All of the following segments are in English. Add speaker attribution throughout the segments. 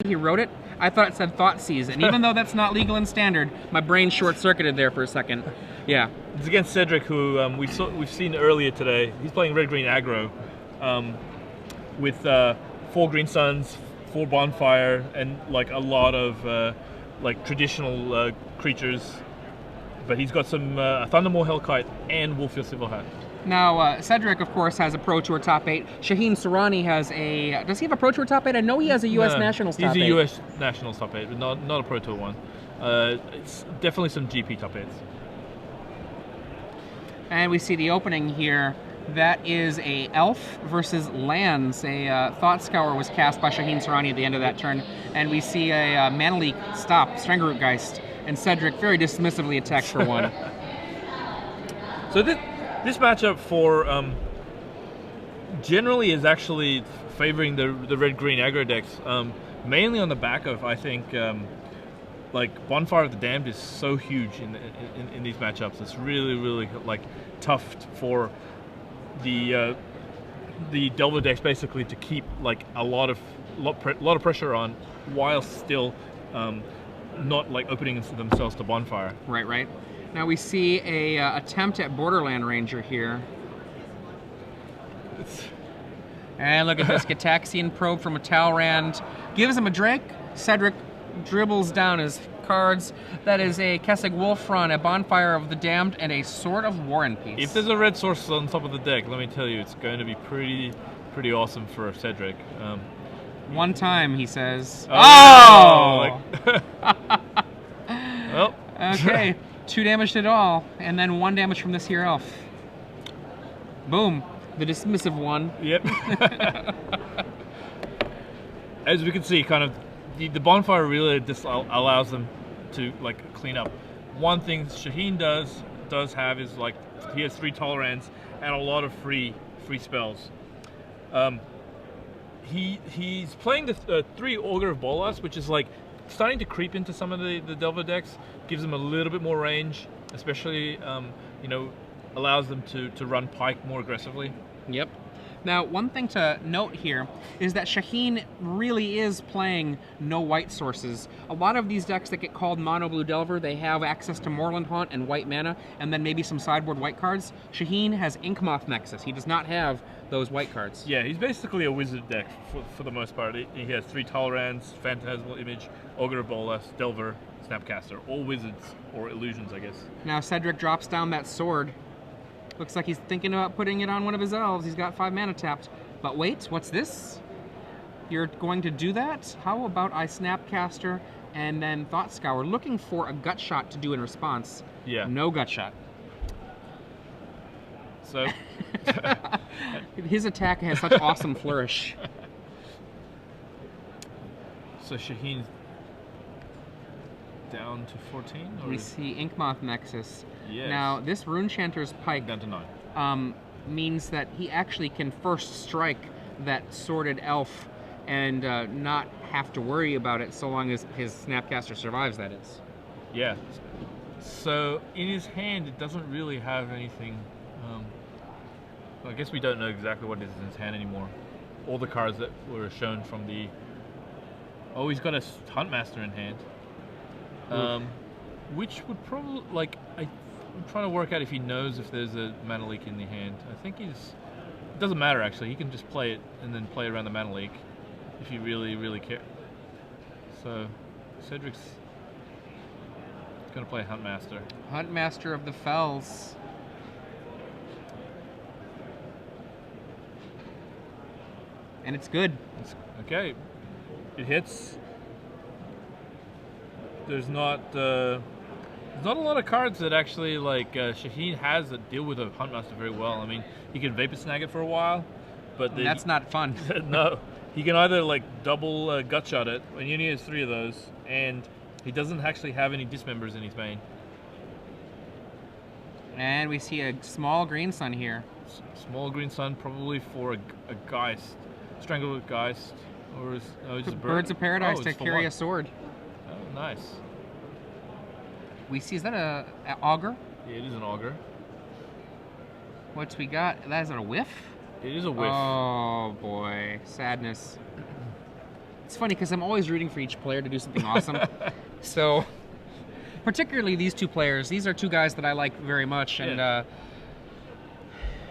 Speaker 1: he wrote it, I thought it said Thoughtseize, and even though that's not legal in Standard, my brain short-circuited there for a second. Yeah.
Speaker 2: It's against Cedric, who we've seen earlier today. He's playing red-green aggro with 4 Green Suns, 4 Bonfire, and like a lot of like traditional creatures. But he's got some Thundermaw Hellkite and Wolffield Civil Hat.
Speaker 1: Now, Cedric, of course, has a Pro Tour top 8. Shaheen Soorani has a... Does he have a Pro Tour top 8? I know he has a U.S. Nationals top 8.
Speaker 2: He's a U.S. Nationals top 8, but not a Pro Tour one. It's definitely some GP top 8s.
Speaker 1: And we see the opening here. That is a Elf versus lands. A Thought Scour was cast by Shaheen Soorani at the end of that turn. And we see a Mana Leak stop, Strangleroot Geist. And Cedric very dismissively attacks for 1.
Speaker 2: So this matchup for generally is actually favoring the red-green aggro decks, mainly on the back of, I think, like Bonfire of the Damned is so huge in these matchups. It's really like tough for the Delver decks basically to keep like a lot of pressure on while still not like opening themselves to Bonfire.
Speaker 1: Right. Now we see a attempt at Borderland Ranger here. And look at this, Gitaxian Probe from a Talrand. Gives him a Drake. Cedric dribbles down his cards. That is a Kessig Wolfron, a Bonfire of the Damned, and a Sword of War and Peace.
Speaker 2: If there's a red source on top of the deck, let me tell you, it's going to be pretty awesome for Cedric.
Speaker 1: One time, he says. Oh!
Speaker 2: Well.
Speaker 1: Okay. 2 damage to it all, and then 1 damage from this here elf. Boom. The dismissive one.
Speaker 2: Yep. As we can see, kind of, the Bonfire really just allows them to, like, clean up. One thing Shaheen does have is, like, he has 3 Tolerands and a lot of free spells. He's playing the 3 Augur of Bolas, which is, like, starting to creep into some of the Delver decks, gives them a little bit more range, especially, you know, allows them to run Pike more aggressively.
Speaker 1: Yep. Now, one thing to note here is that Shaheen really is playing no white sources. A lot of these decks that get called Mono Blue Delver, they have access to Moorland Haunt and white mana, and then maybe some sideboard white cards. Shaheen has Inkmoth Nexus. He does not have those white cards.
Speaker 2: Yeah, he's basically a wizard deck for the most part. He has 3 Tolerands, Phantasmal Image, Augur of Bolas, Delver, Snapcaster. All wizards, or illusions, I guess.
Speaker 1: Now Cedric drops down that sword. Looks like he's thinking about putting it on one of his elves. He's got 5 mana tapped. But wait, what's this? You're going to do that? How about I Snapcaster and then Thought Scour, looking for a gut shot to do in response.
Speaker 2: Yeah.
Speaker 1: No gut shot.
Speaker 2: So
Speaker 1: his attack has such awesome flourish.
Speaker 2: So Shaheen's down to 14? Or
Speaker 1: We see Inkmoth Nexus.
Speaker 2: Yes.
Speaker 1: Now, this Runechanter's Pike
Speaker 2: down to 9.
Speaker 1: Means that he actually can first strike that sorted elf and not have to worry about it so long as his Snapcaster survives, that is.
Speaker 2: Yeah. So in his hand, it doesn't really have anything. Well, I guess we don't know exactly what is in his hand anymore. All the cards that were shown from the... Oh, he's got a Huntmaster in hand. Which would probably, like, I'm trying to work out if he knows if there's a Mana Leak in the hand. I think it doesn't matter actually, he can just play it and then play around the Mana Leak if you really care. So, Cedric's gonna play Huntmaster.
Speaker 1: Huntmaster of the Fells. And it's good.
Speaker 2: Okay, it hits. There's not a lot of cards that actually, like, Shaheen has that deal with a Huntmaster very well. I mean, he can Vapor Snag it for a while, but
Speaker 1: that's not fun.
Speaker 2: No, he can either, like, double Gut Shot it, and he only has 3 of those, and he doesn't actually have any Dismembers in his main.
Speaker 1: And we see a small green sun here.
Speaker 2: Small green sun, probably for a Geist. Strangleroot Geist, or is it
Speaker 1: Birds of Paradise to carry a sword.
Speaker 2: Oh, nice.
Speaker 1: We see, is that a Augur?
Speaker 2: Yeah, it is an Augur.
Speaker 1: What's we got? That is a whiff?
Speaker 2: It is a whiff.
Speaker 1: Oh boy, sadness. It's funny because I'm always rooting for each player to do something awesome. So, particularly these two players, these are two guys that I like very much, and
Speaker 2: they're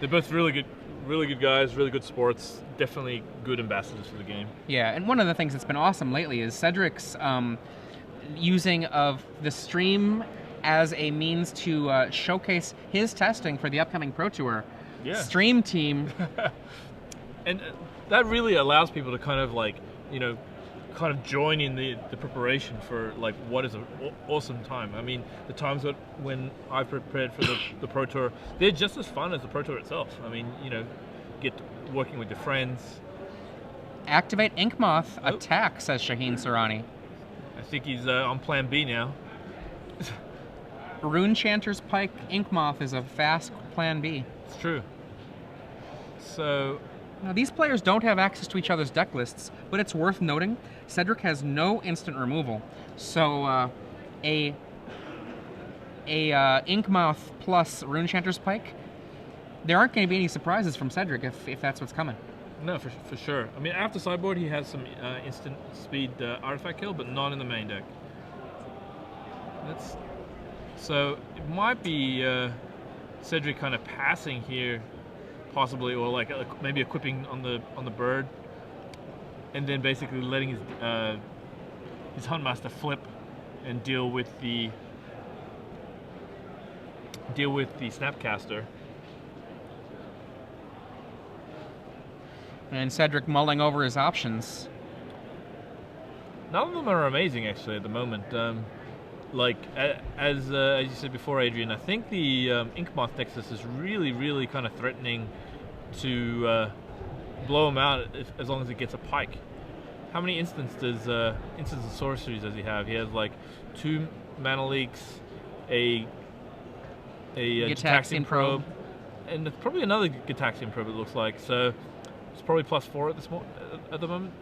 Speaker 2: both really good guys, really good sports, definitely good ambassadors for the game.
Speaker 1: Yeah, and one of the things that's been awesome lately is Cedric's using of the stream as a means to showcase his testing for the upcoming Pro Tour.
Speaker 2: Yeah.
Speaker 1: Stream team.
Speaker 2: And that really allows people to kind of like, kind of join in the preparation for like what is an awesome time. I mean, the times when I've prepared for the Pro Tour, they're just as fun as the Pro Tour itself. I mean, get working with your friends.
Speaker 1: Activate Ink Moth. Attack, says Shaheen Soorani.
Speaker 2: I think he's on plan B now.
Speaker 1: Rune Chanter's Pike Ink Moth is a fast plan B.
Speaker 2: It's true. So
Speaker 1: now these players don't have access to each other's deck lists, but it's worth noting Cedric has no instant removal. So a Ink Moth plus Rune Chanter's Pike, there aren't going to be any surprises from Cedric if that's what's coming.
Speaker 2: No, for sure. I mean, after sideboard, he has some instant speed artifact kill, but not in the main deck. So it might be Cedric kind of passing here, possibly, or like maybe equipping on the bird, and then basically letting his Huntmaster flip and deal with the Snapcaster.
Speaker 1: And Cedric mulling over his options.
Speaker 2: None of them are amazing, actually, at the moment. Like, as you said before, Adrian, I think the Inkmoth Nexus is really, really kind of threatening to blow him out as long as it gets a pike. How many instances and sorceries does he have? He has, like, 2 Mana Leaks, a Gitaxian Probe, and probably another Gitaxian Probe, it looks like. So it's probably +4 at the moment.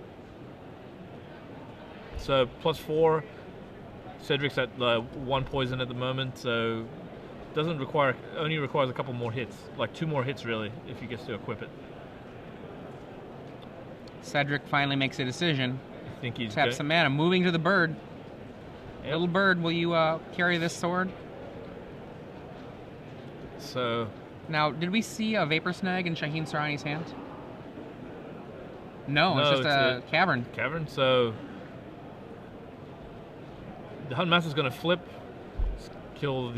Speaker 2: So +4. Cedric's at 1 poison at the moment, so only requires a couple more hits, like 2 more hits really, if he gets to equip it.
Speaker 1: Cedric finally makes a decision.
Speaker 2: I think he's
Speaker 1: taps some mana, moving to the bird.
Speaker 2: Yep.
Speaker 1: Little bird, will you carry this sword?
Speaker 2: So
Speaker 1: now, did we see a Vapor Snag in Shaheen Soorani's hand? No, it's just a cavern.
Speaker 2: Cavern, so the Huntmaster's going to flip, kill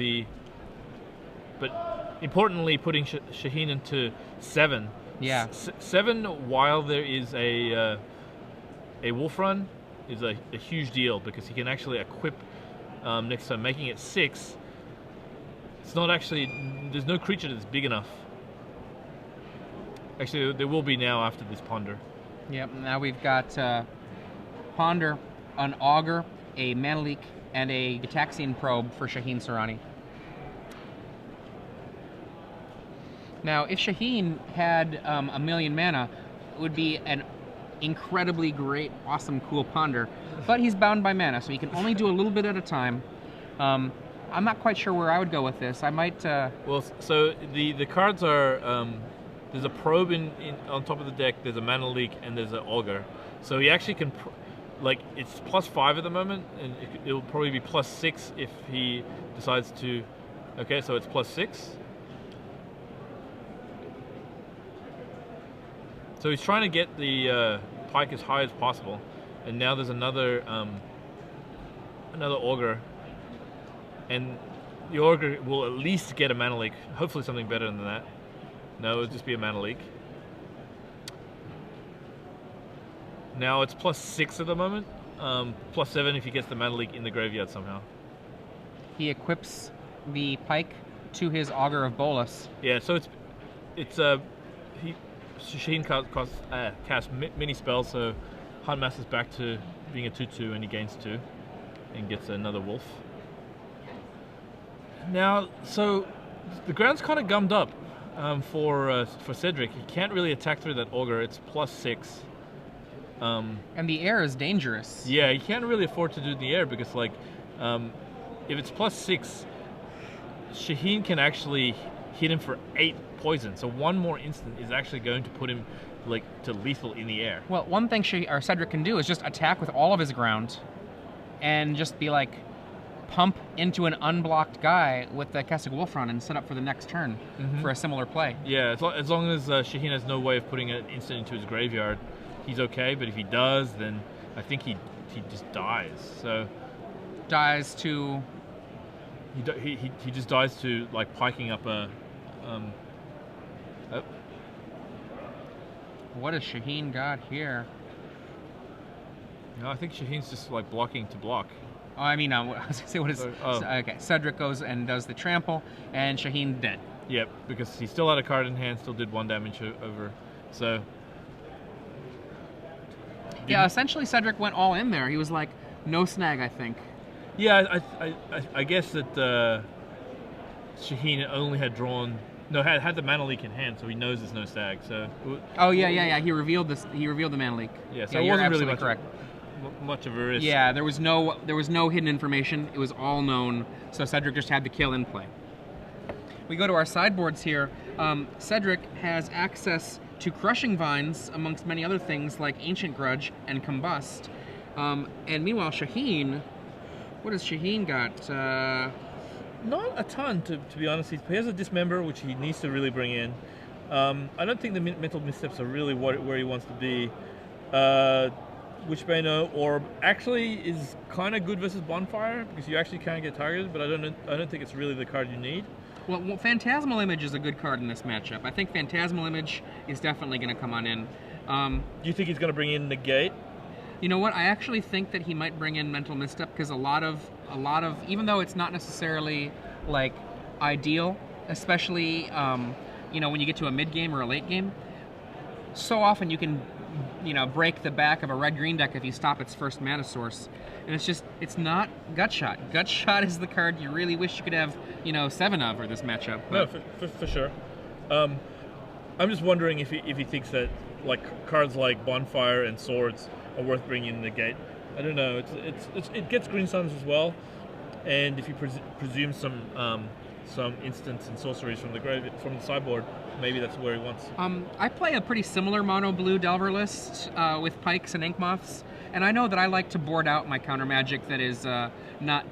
Speaker 2: but importantly putting Shaheen into 7.
Speaker 1: Yeah.
Speaker 2: 7 while there is a Wolf Run is a huge deal because he can actually equip next time, making it 6. It's not actually, there's no creature that's big enough. Actually, there will be now after this Ponder.
Speaker 1: Yep, now we've got Ponder, an Augur, a Mana Leak, and a Gitaxian Probe for Shaheen Soorani. Now, if Shaheen had a million mana, it would be an incredibly great, awesome, cool Ponder. But he's bound by mana, so he can only do a little bit at a time. I'm not quite sure where I would go with this. I might...
Speaker 2: Well, so the cards are... there's a Probe on top of the deck, there's a Mana Leak, and there's an Augur. So he actually can... Like, it's +5 at the moment, and it'll probably be +6 if he decides to... Okay, so it's +6. So he's trying to get the pike as high as possible, and now there's another Augur, and the Augur will at least get a Mana Leak. Hopefully something better than that. No, it'll just be a Mana Leak. Now it's +6 at the moment, +7 if he gets the Mana Leak in the graveyard somehow.
Speaker 1: He equips the pike to his Augur of Bolas.
Speaker 2: Yeah, so Shaheen casts mini spells, so Huntmaster's back to being a 2/2, and he gains 2, and gets another wolf. Now, so the ground's kind of gummed up for Cedric. He can't really attack through that Augur. It's +6.
Speaker 1: And the air is dangerous.
Speaker 2: Yeah, you can't really afford to do the air because, like, if it's +6, Shaheen can actually hit him for 8 poison. So 1 more instant is actually going to put him to lethal in the air.
Speaker 1: Well, one thing Cedric can do is just attack with all of his ground, and just be like, pump into an unblocked guy with the Kessig Wolfron and set up for the next turn for a similar play.
Speaker 2: Yeah, as long as Shaheen has no way of putting an instant into his graveyard, he's okay. But if he does, then I think he just dies. So
Speaker 1: dies to.
Speaker 2: He just dies to like piking up a.
Speaker 1: What has Shaheen got here?
Speaker 2: No, I think Shaheen's just like blocking to block.
Speaker 1: Oh, I mean, I was going to say, what is... Okay, Cedric goes and does the trample, and Shaheen dead.
Speaker 2: Yep, because he still had a card in hand, still did 1 damage over, so...
Speaker 1: Yeah, essentially Cedric went all in there. He was like, no snag, I think.
Speaker 2: Yeah, I guess that Shaheen only had drawn... No, had the mana leak in hand, so he knows there's no stag, so...
Speaker 1: Oh, yeah, he revealed this. He revealed the mana leak.
Speaker 2: Yeah, so
Speaker 1: yeah,
Speaker 2: it wasn't really
Speaker 1: much
Speaker 2: of a risk.
Speaker 1: Yeah, there was no hidden information. It was all known. So Cedric just had the kill in play. We go to our sideboards here. Cedric has access to Crushing Vines, amongst many other things like Ancient Grudge and Combust. And meanwhile, Shaheen, what has Shaheen got?
Speaker 2: Not a ton, to be honest. He has a Dismember, which he needs to really bring in. I don't think the Mental Missteps are really where he wants to be. Witchbane Orb actually is kind of good versus Bonfire because you actually can get targeted, but I don't think it's really the card you need.
Speaker 1: Well, Phantasmal Image is a good card in this matchup. I think Phantasmal Image is definitely going to come on in.
Speaker 2: Do you think he's going to bring in Negate?
Speaker 1: You know what? I actually think that he might bring in Mental Misstep because a lot of even though it's not necessarily like ideal, especially when you get to a mid game or a late game, so often you can break the back of a red-green deck if you stop its first mana source. And it's not Gutshot. Gutshot is the card you really wish you could have, 7 of for this matchup.
Speaker 2: But... No, for sure. I'm just wondering if he thinks that like cards like Bonfire and Swords are worth bringing in the gate. I don't know. It gets Green Suns as well, and if you presume some instants and sorceries from the sideboard, maybe that's where he wants.
Speaker 1: I play a pretty similar mono blue Delver list with Pikes and Ink Moths, and I know that I like to board out my counter magic that is not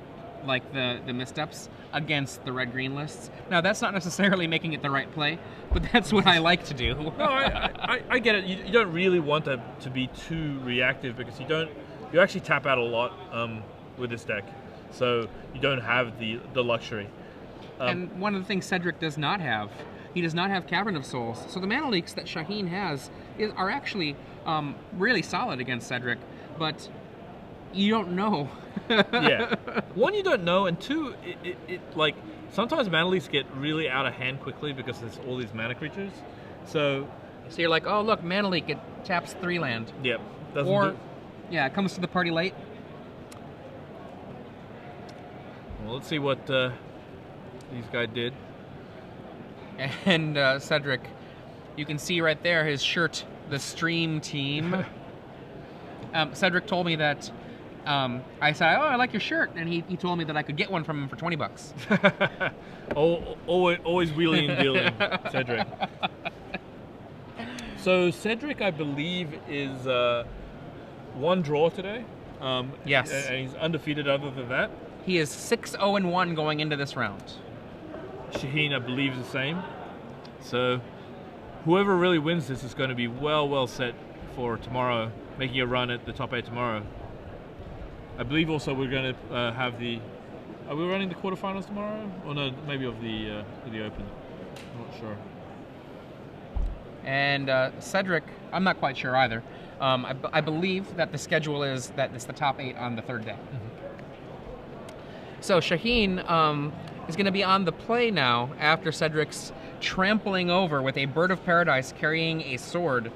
Speaker 1: like the missteps against the red-green lists. Now, that's not necessarily making it the right play, but that's what I like to do.
Speaker 2: No, I get it. You don't really want to be too reactive because you actually tap out a lot with this deck, so you don't have the luxury.
Speaker 1: And one of the things Cedric does not have, he does not have Cavern of Souls. So the mana leaks that Shaheen has are actually really solid against Cedric, but you don't know.
Speaker 2: Yeah. One, you don't know, and two, it like sometimes mana leaks get really out of hand quickly because there's all these mana creatures. So
Speaker 1: you're like, oh look, mana leak, it taps 3 land.
Speaker 2: Yep.
Speaker 1: Yeah, it comes to the party late.
Speaker 2: Well, let's see what these guys did.
Speaker 1: And Cedric, you can see right there his shirt, the Stream Team. Cedric told me that I said, oh, I like your shirt, and he told me that I could get one from him for $20.
Speaker 2: Always wheeling and dealing, Cedric. So Cedric, I believe, is 1 draw today.
Speaker 1: Yes.
Speaker 2: And he's undefeated other than that.
Speaker 1: He is 6-0-1 going into this round.
Speaker 2: Shaheen, I believe, is the same. So whoever really wins this is going to be well set for tomorrow, making a run at the top 8 tomorrow. I believe also we're going to have the... Are we running the quarterfinals tomorrow? Or no, maybe of the Open. I'm not sure.
Speaker 1: And Cedric, I'm not quite sure either. I believe that the schedule is that it's the top 8 on the 3rd day. Mm-hmm. So Shaheen is going to be on the play now after Cedric's trampling over with a Bird of Paradise carrying a sword.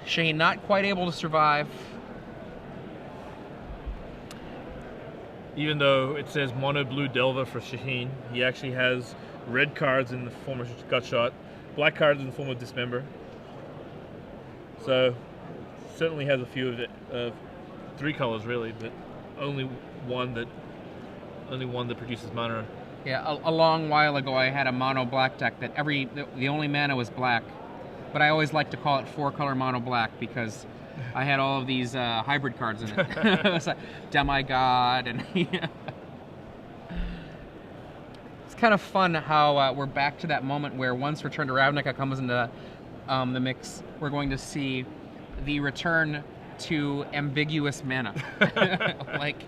Speaker 1: Shaheen not quite able to survive.
Speaker 2: Even though it says mono blue Delver for Shaheen, he actually has red cards in the form of Gutshot, black cards in the form of Dismember. So certainly has a few of it, 3 colors really, but only one that produces mana.
Speaker 1: Yeah, a long while ago I had a mono black deck that the only mana was black, but I always like to call it 4-color mono black because I had all of these hybrid cards in it. It was like Demigod and it's kind of fun how we're back to that moment where once Return to Ravnica comes into the mix, we're going to see the return to ambiguous mana. Like,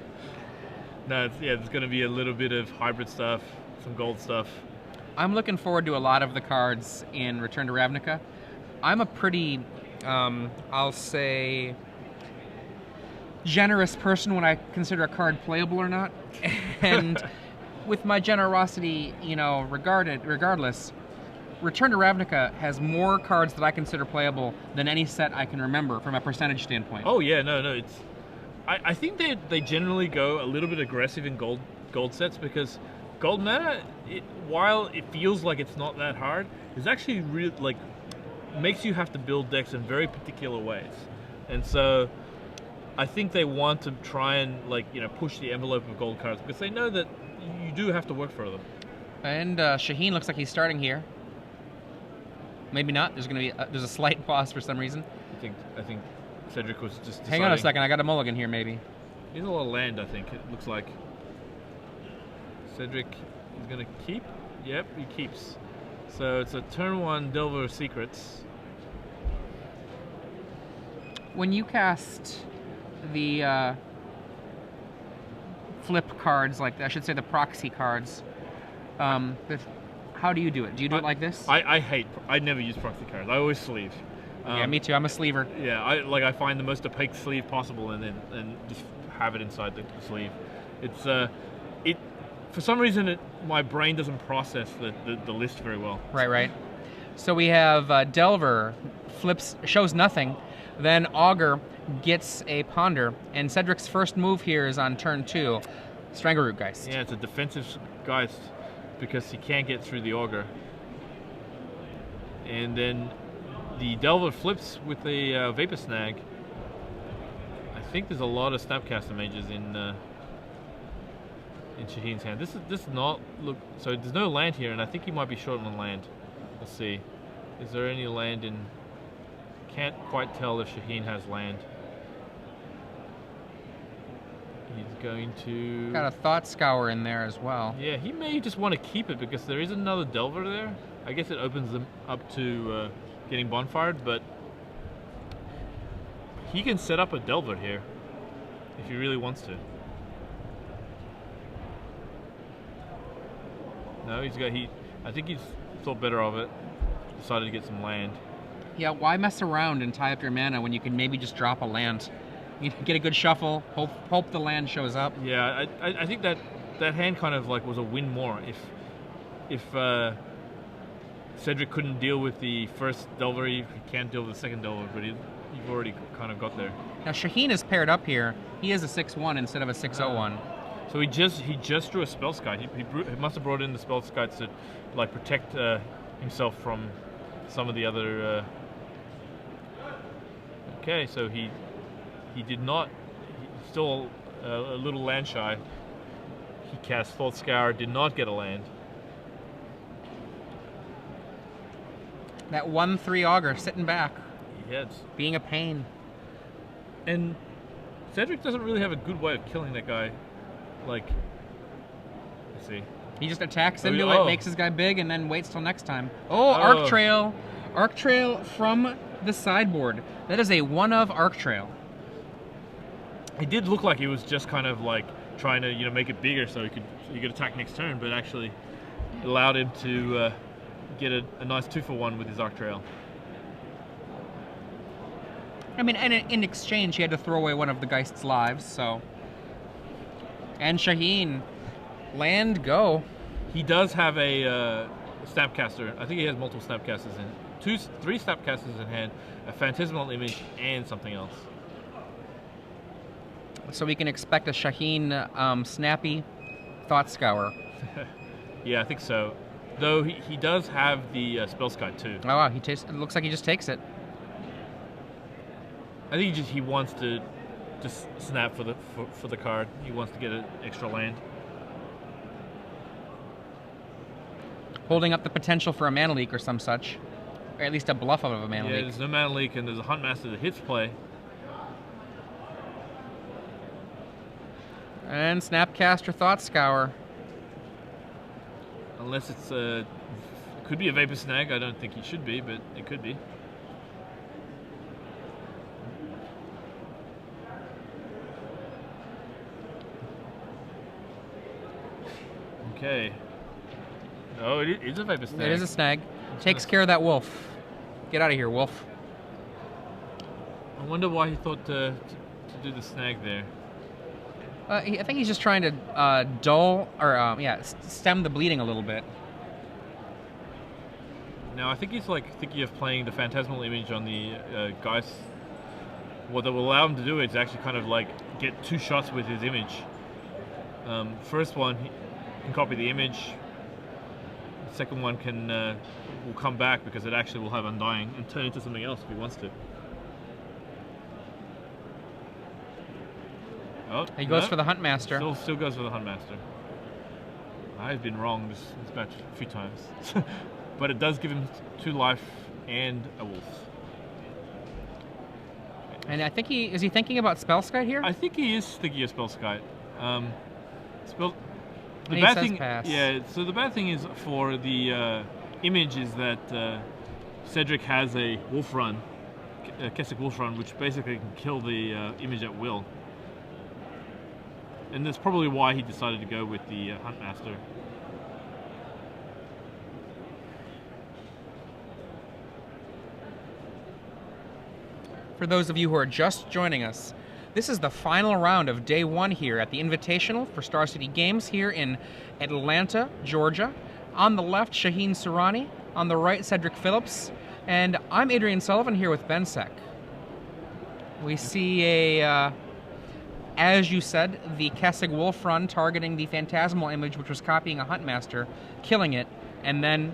Speaker 2: no, there's going to be a little bit of hybrid stuff, some gold stuff.
Speaker 1: I'm looking forward to a lot of the cards in Return to Ravnica. I'm a pretty, I'll say, generous person when I consider a card playable or not. And with my generosity, you know, regardless, Return to Ravnica has more cards that I consider playable than any set I can remember from a percentage standpoint.
Speaker 2: Oh yeah, no, it's. I think they generally go a little bit aggressive in gold sets because gold mana, while it feels like it's not that hard, is actually real like makes you have to build decks in very particular ways, and so I think they want to try and push the envelope of gold cards because they know that you do have to work for them.
Speaker 1: And Shaheen looks like he's starting here. Maybe not. There's a slight pause for some reason.
Speaker 2: I think Cedric was just deciding.
Speaker 1: Hang on a second. I got a mulligan here. Maybe.
Speaker 2: He's a lot of land. I think it looks like. Cedric is gonna keep. Yep, he keeps. So it's a turn 1 Delver of Secrets.
Speaker 1: When you cast the flip cards, like I should say the proxy cards, how do you do it? Do you do it like this?
Speaker 2: I never use proxy cards. I always sleeve.
Speaker 1: Yeah, me too. I'm a sleever.
Speaker 2: Yeah, I find the most opaque sleeve possible and just have it inside the sleeve. It's for some reason my brain doesn't process the list very well.
Speaker 1: Right. So we have Delver flips, shows nothing, then Augur gets a Ponder, and Cedric's first move here is on turn 2, Strangleroot Geist.
Speaker 2: Yeah, it's a defensive Geist because he can't get through the Augur. And then the Delver flips with a Vapor Snag. I think there's a lot of Snapcaster Mages in Shaheen's hand. This is not look. So there's no land here, and I think he might be short on land. Let's see. Is there any land in? Can't quite tell if Shaheen has land. He's going to.
Speaker 1: Got a Thought Scour in there as well.
Speaker 2: Yeah, he may just want to keep it because there is another Delver there. I guess it opens them up to getting bonfired, but he can set up a Delver here if he really wants to. No, I think he's thought better of it. Decided to get some land.
Speaker 1: Yeah, why mess around and tie up your mana when you can maybe just drop a land? You get a good shuffle, hope the land shows up.
Speaker 2: Yeah, I think that hand kind of was a win more if Cedric couldn't deal with the first Delver, he can't deal with the second Delver, but you've already kind of got there.
Speaker 1: Now Shaheen is paired up here. He is a 6/1 instead of a 6/01.
Speaker 2: So he just drew a Spell Skite. He must have brought in the Spell Skites to protect himself from some of the other. Okay, so he did not. He's still a little land shy. He cast Thought Scour, did not get a land.
Speaker 1: That 1/3 Augur sitting back.
Speaker 2: Yes.
Speaker 1: Being a pain.
Speaker 2: And Cedric doesn't really have a good way of killing that guy. Let's see.
Speaker 1: He just attacks into it, makes his guy big, and then waits till next time. Oh, Arc Trail. Arc Trail from the sideboard. That is a 1-of Arc Trail.
Speaker 2: It did look like he was just kind of trying to make it bigger so he could attack next turn, but actually it allowed him to get a nice 2-for-1 with his Arc Trail.
Speaker 1: I mean, and in exchange, he had to throw away one of the Geist's lives, so. And Shaheen, land, go.
Speaker 2: He does have a Snapcaster. I think he has multiple Snapcasters in 3 Snapcasters in hand, a Phantasmal Image, and something else.
Speaker 1: So we can expect a Shaheen snappy Thought Scour.
Speaker 2: Yeah, I think so. Though he does have the Spell Skite too.
Speaker 1: Oh wow, it looks like he just takes it.
Speaker 2: I think he wants to just snap for the card. He wants to get an extra land.
Speaker 1: Holding up the potential for a mana leak or some such. or at least a bluff of a mana
Speaker 2: Yeah,
Speaker 1: leak.
Speaker 2: there's no mana leak, and there's a Huntmaster that hits play.
Speaker 1: And Snapcaster Thought Scour.
Speaker 2: Unless it's could be a Vapor Snag. I don't think it should be, but it could be. Okay. Oh, it is a Vapor Snag.
Speaker 1: It is a snag. Takes care of that wolf. Get out of here, wolf.
Speaker 2: I wonder why he thought to do the snag there.
Speaker 1: I think he's just trying to dull, or stem the bleeding a little bit.
Speaker 2: Now, I think he's like thinking of playing the Phantasmal Image on the Geist. What that will allow him to do is actually kind of like get 2 shots with his image. First one, he can copy the image. The second one can will come back because it actually will have Undying and turn into something else if he wants to. Oh,
Speaker 1: He goes for the Huntmaster.
Speaker 2: Still goes for the Huntmaster. I've been wrong this match a few times. But it does give him 2 life and a wolf.
Speaker 1: And I think is he thinking about Spellskite here?
Speaker 2: I think he is thinking of Spellskite. The
Speaker 1: He
Speaker 2: bad
Speaker 1: says
Speaker 2: thing,
Speaker 1: pass.
Speaker 2: yeah. So the bad thing is for the image is that Cedric has a wolf run, a Keswick wolf run, which basically can kill the image at will. And that's probably why he decided to go with the Huntmaster.
Speaker 1: For those of you who are just joining us, this is the final round of day 1 here at the Invitational for Star City Games here in Atlanta, Georgia. On the left, Shaheen Soorani. On the right, Cedric Phillips. And I'm Adrian Sullivan here with Bensek. We see as you said, the Kessig Wolf run targeting the Phantasmal Image, which was copying a Huntmaster, killing it, and then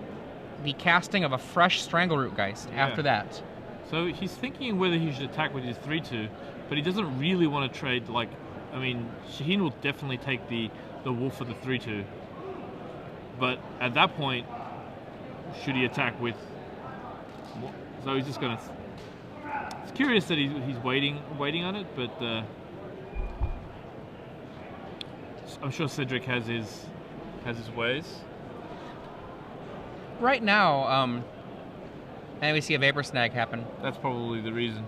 Speaker 1: the casting of a fresh Strangleroot Geist after that.
Speaker 2: So he's thinking whether he should attack with his 3/2, but he doesn't really want to trade. Like, I mean, Shaheen will definitely take the wolf for the 3/2. But at that point, should he attack with? So he's just gonna. It's curious that he's waiting on it, but I'm sure Cedric has his ways.
Speaker 1: Right now, and we see a Vapor Snag happen.
Speaker 2: That's probably the reason.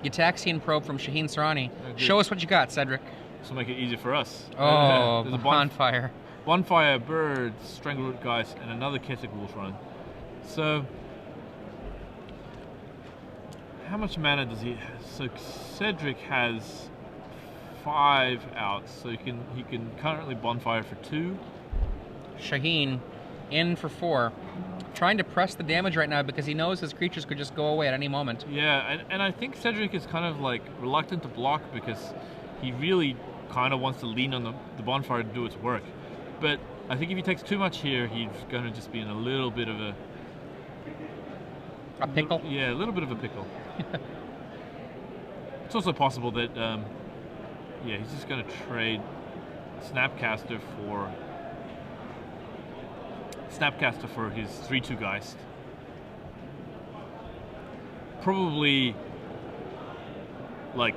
Speaker 1: Gitaxian Probe from Shaheen Soorani.
Speaker 2: good.
Speaker 1: Show us what you got, Cedric.
Speaker 2: This will make it easier for us.
Speaker 1: Oh,
Speaker 2: There's a
Speaker 1: bonfire.
Speaker 2: Bonfire, birds, Strangleroot Geist, and another Keswick Wolf run. So, how much mana does he have? So Cedric has 5 outs, so he can currently Bonfire for 2.
Speaker 1: Shaheen in for 4. Trying to press the damage right now because he knows his creatures could just go away at any moment.
Speaker 2: Yeah, and I think Cedric is kind of like reluctant to block because he really kind of wants to lean on the Bonfire to do its work. But I think if he takes too much here, he's going to just be in a little bit of
Speaker 1: a pickle?
Speaker 2: Yeah, a little bit of a pickle. It's also possible that, he's just going to trade Snapcaster for his 3/2 Geist. Probably, like,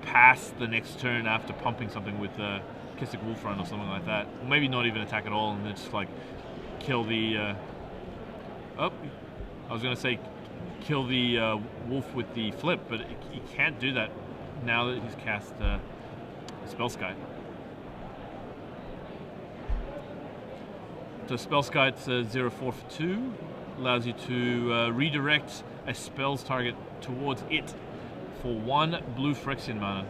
Speaker 2: pass the next turn after pumping something with Keswick Wolf Run or something like that. Or maybe not even attack at all and then just, like, kill the... I was going to say kill the wolf with the flip, but he can't do that now that he's cast Spellskite. So Spellskite's 0/4 for 2, allows you to redirect a spell's target towards it for 1 blue Phyrexian mana.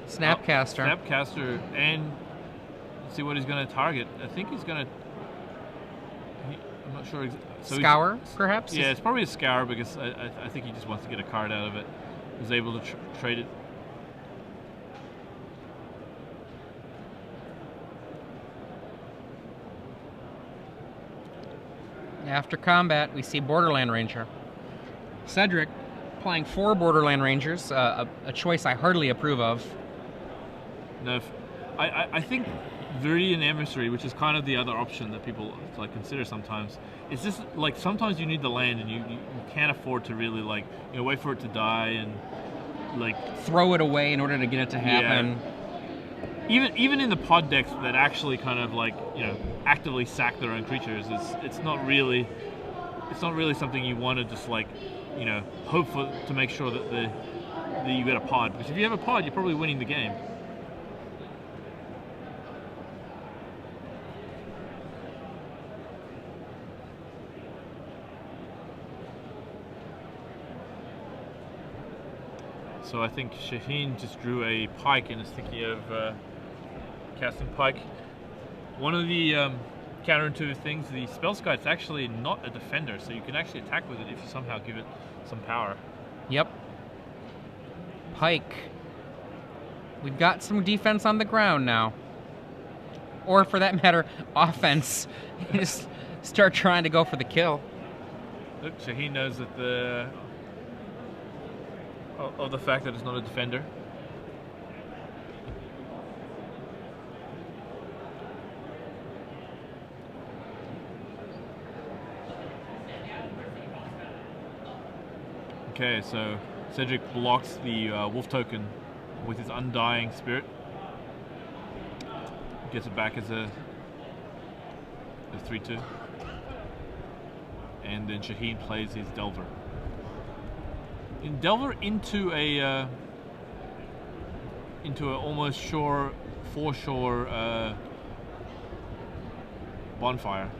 Speaker 1: Snapcaster.
Speaker 2: Snapcaster, and see what he's going to target. I think he's going to... I'm not sure. So
Speaker 1: Scour, perhaps?
Speaker 2: Yeah, it's probably a Scour because I think he just wants to get a card out of it. He's able to trade it.
Speaker 1: After combat, we see Borderland Ranger. Cedric playing 4 Borderland Rangers, a choice I hardly approve of.
Speaker 2: No, I think Viridian Emissary, which is kind of the other option that people like consider sometimes, is just like sometimes you need the land and you can't afford to really like wait for it to die and like
Speaker 1: throw it away in order to get it to happen.
Speaker 2: Yeah. Even in the pod decks that actually kind of like actively sack their own creatures, it's not really something you want to just like hope for to make sure that you get a pod, because if you have a pod, you're probably winning the game. So I think Shaheen just drew a pike and is thinking of casting pike. One of the counterintuitive things, the Spellskite's actually not a defender, so you can actually attack with it if you somehow give it some power.
Speaker 1: Yep. Pike. We've got some defense on the ground now. Or for that matter, offense. You just start trying to go for the kill.
Speaker 2: Look, Shaheen knows that of the fact that it's not a defender. Okay, so Cedric blocks the wolf token with his Undying Spirit. Gets it back as a 3/2. And then Shaheen plays his Delver. Delver into a almost foreshore bonfire.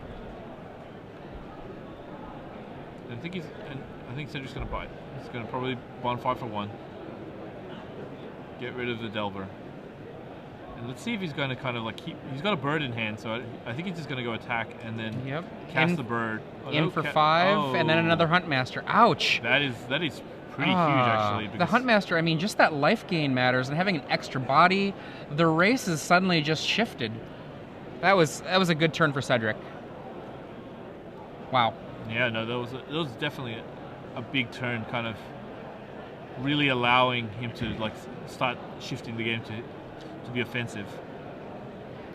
Speaker 2: And I think Cedric's gonna bite. He's gonna probably bonfire for 1. Get rid of the Delver. And let's see if he's gonna kind of like he's got a bird in hand, so I think he's just gonna go attack and then cast the bird.
Speaker 1: In for 5, and then another Huntmaster. Ouch!
Speaker 2: That is pretty huge, actually.
Speaker 1: The Huntmaster, I mean, just that life gain matters, and having an extra body, the race has suddenly just shifted. That was a good turn for Cedric. Wow.
Speaker 2: Yeah, no, that was definitely a big turn, kind of really allowing him to like start shifting the game to be offensive.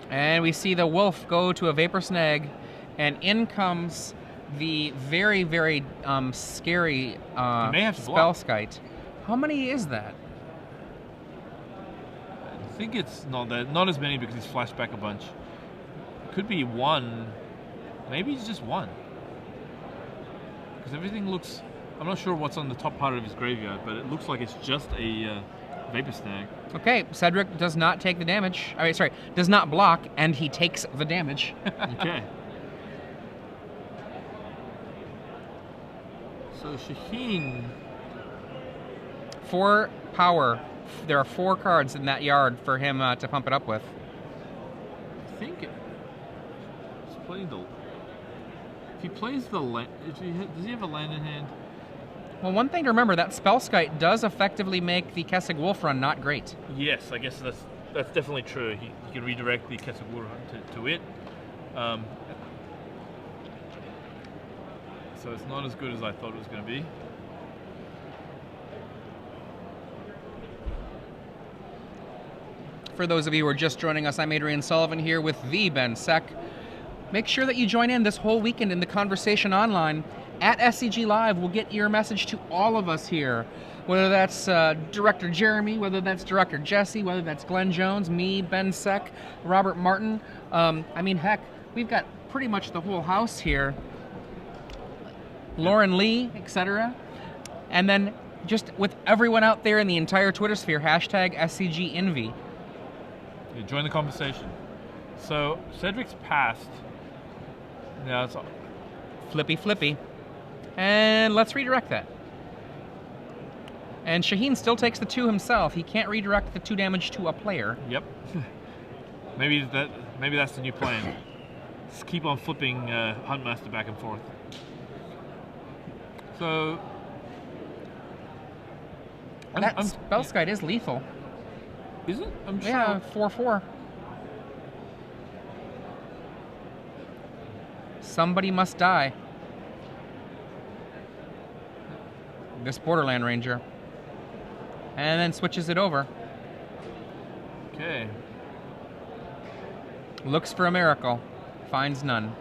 Speaker 1: And we see the wolf go to a Vapor Snag, and in comes the very, very scary Spellskite. How many is that?
Speaker 2: I think it's not as many because he's flashed back a bunch. Could be 1. Maybe it's just 1. Because everything looks... I'm not sure what's on the top part of his graveyard, but it looks like it's just a Vapor Snag.
Speaker 1: Okay, Cedric does not take the damage. Does not block, and he takes the damage.
Speaker 2: Okay. So Shaheen...
Speaker 1: 4 power. There are 4 cards in that yard for him to pump it up with.
Speaker 2: I think he's playing the... If he plays the land... Does he have a land in hand?
Speaker 1: Well, one thing to remember, that Spellskite does effectively make the Kessig Wolf run not great.
Speaker 2: Yes, I guess that's definitely true. He can redirect the Kessig Wolf run to it. So it's not as good as I thought it was going to be.
Speaker 1: For those of you who are just joining us, I'm Adrian Sullivan here with the Ben Sec. Make sure that you join in this whole weekend in the conversation online. At SCG Live, we'll get your message to all of us here. Whether that's Director Jeremy, whether that's Director Jesse, whether that's Glenn Jones, me, Ben Sec, Robert Martin. I mean, heck, we've got pretty much the whole house here. Lauren Lee, etc. And then just with everyone out there in the entire Twitter sphere, hashtag SCGINVI.
Speaker 2: Yeah, join the conversation. So Cedric's passed. Now it's
Speaker 1: flippy. And let's redirect that. And Shaheen still takes the 2 himself. He can't redirect the 2 damage to a player.
Speaker 2: Yep. maybe that's the new plan. Just keep on flipping Huntmaster back and forth. So
Speaker 1: that Spellskite is lethal.
Speaker 2: Is it? I'm sure.
Speaker 1: Yeah, 4/4. Somebody must die. this Borderland Ranger. And then switches it over.
Speaker 2: Okay.
Speaker 1: Looks for a miracle. Finds none.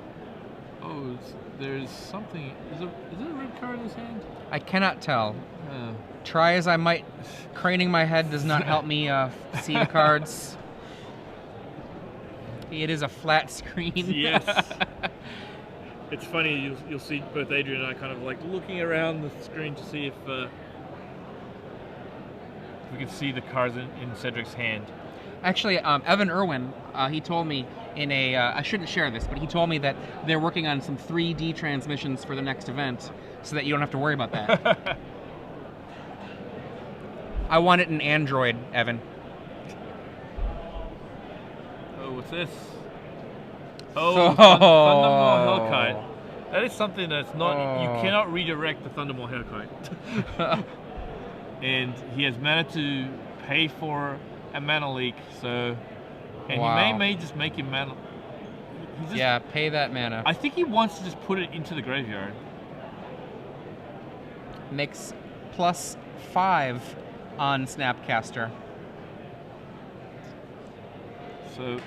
Speaker 2: Oh, there's something. Is it a red card in his hand?
Speaker 1: I cannot tell. Try as I might, craning my head does not help me see the cards. It is a flat screen.
Speaker 2: Yes. It's funny, you'll see both Adrian and I kind of like looking around the screen to see if we can see the cards in Cedric's hand.
Speaker 1: Actually, Evan Irwin, he told me in a, I shouldn't share this, but he told me that they're working on some 3D transmissions for the next event so that you don't have to worry about that. I want it in Android, Evan.
Speaker 2: Oh, what's this? Oh, Thundermaw Hellkite. That is something that's not, you cannot redirect the Thundermaw Hellkite. And he has mana to pay for a mana leak, so, and he may just make him mana.
Speaker 1: Yeah, pay that mana.
Speaker 2: I think he wants to just put it into the graveyard.
Speaker 1: Makes +5 on Snapcaster.
Speaker 2: So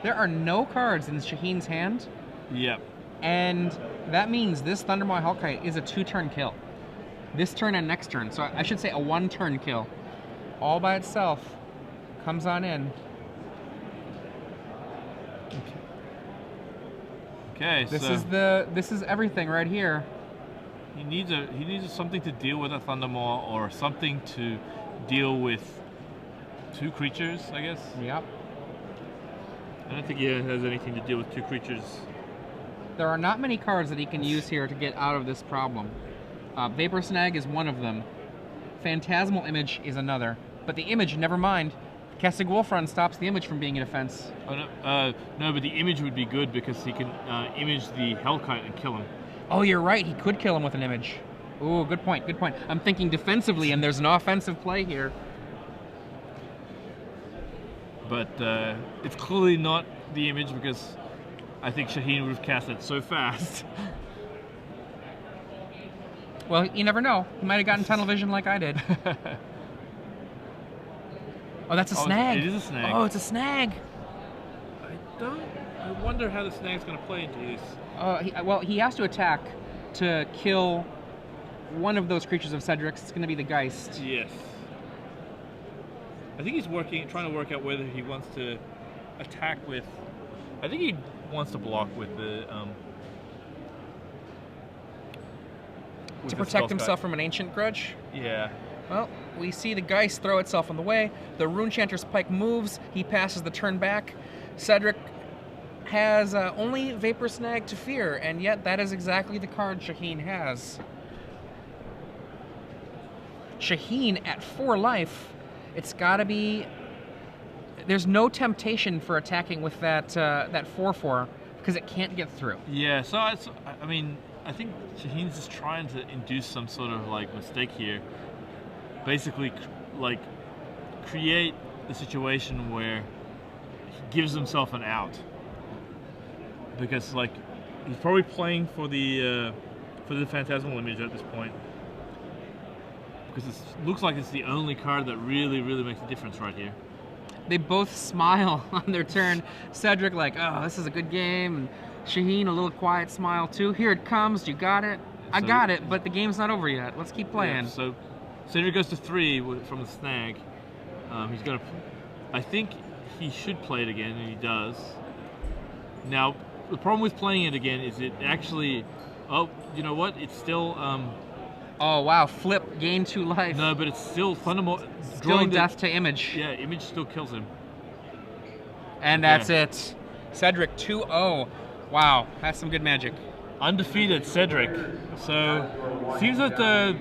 Speaker 1: there are no cards in Shaheen's hand.
Speaker 2: Yep.
Speaker 1: And that means this Thundermaw Hellkite is a 2-turn kill. This turn and next turn. So I should say a 1-turn kill. All by itself. Comes on in.
Speaker 2: Okay,
Speaker 1: this is everything right here.
Speaker 2: He needs something to deal with a Thundermaw or something to deal with 2 creatures, I guess.
Speaker 1: Yep.
Speaker 2: I don't think he has anything to deal with 2 creatures.
Speaker 1: There are not many cards that he can use here to get out of this problem. Vapor Snag is one of them. Phantasmal Image is another. But the image, never mind. Casting Wolf Run stops the image from being a defense.
Speaker 2: Oh, no, no, but the image would be good because he can image the Hellkite and kill him.
Speaker 1: Oh, you're right. He could kill him with an image. Ooh, good point, good point. I'm thinking defensively, and there's an offensive play here.
Speaker 2: But it's clearly not the image because I think Shaheen would have cast it so fast.
Speaker 1: Well, you never know. He might have gotten tunnel vision like I did. Oh, that's a snag.
Speaker 2: It is a snag.
Speaker 1: Oh, it's a snag.
Speaker 2: I wonder how the snag's going to play into this.
Speaker 1: Well, he has to attack to kill one of those creatures of Cedric's. It's going to be the Geist.
Speaker 2: Yes. I think he's trying to work out whether he wants to attack with. I think he wants to block with the.
Speaker 1: To protect himself from an Ancient Grudge?
Speaker 2: Yeah.
Speaker 1: Well, we see the Geist throw itself on the way. The Runechanter's Pike moves. He passes the turn back. Cedric has only Vapor Snag to fear, and yet that is exactly the card Shaheen has. Shaheen at 4 life. It's got to be. There's no temptation for attacking with that 4/4 because it can't get through.
Speaker 2: Yeah. So I mean, I think Shaheen's just trying to induce some sort of like mistake here. Basically, like create the situation where he gives himself an out. Because like he's probably playing for the Phantasmal Image at this point. Because it looks like it's the only card that really makes a difference right here.
Speaker 1: They both smile on their turn. Cedric like, oh, this is a good game. And Shaheen, a little quiet smile too. Here it comes. You got it. I got it, but the game's not over yet. Let's keep playing.
Speaker 2: Yeah, so Cedric goes to 3 from the snag. He's gonna. I think he should play it again, and he does. Now, the problem with playing it again is it actually. Oh, you know what? It's still.
Speaker 1: Oh wow! Flip, gain 2 life.
Speaker 2: No, but it's still Thundermaw.
Speaker 1: Still death to Image.
Speaker 2: Yeah, Image still kills him.
Speaker 1: And that's it. Cedric 2-0. Wow, that's some good magic.
Speaker 2: Undefeated Cedric. So seems that the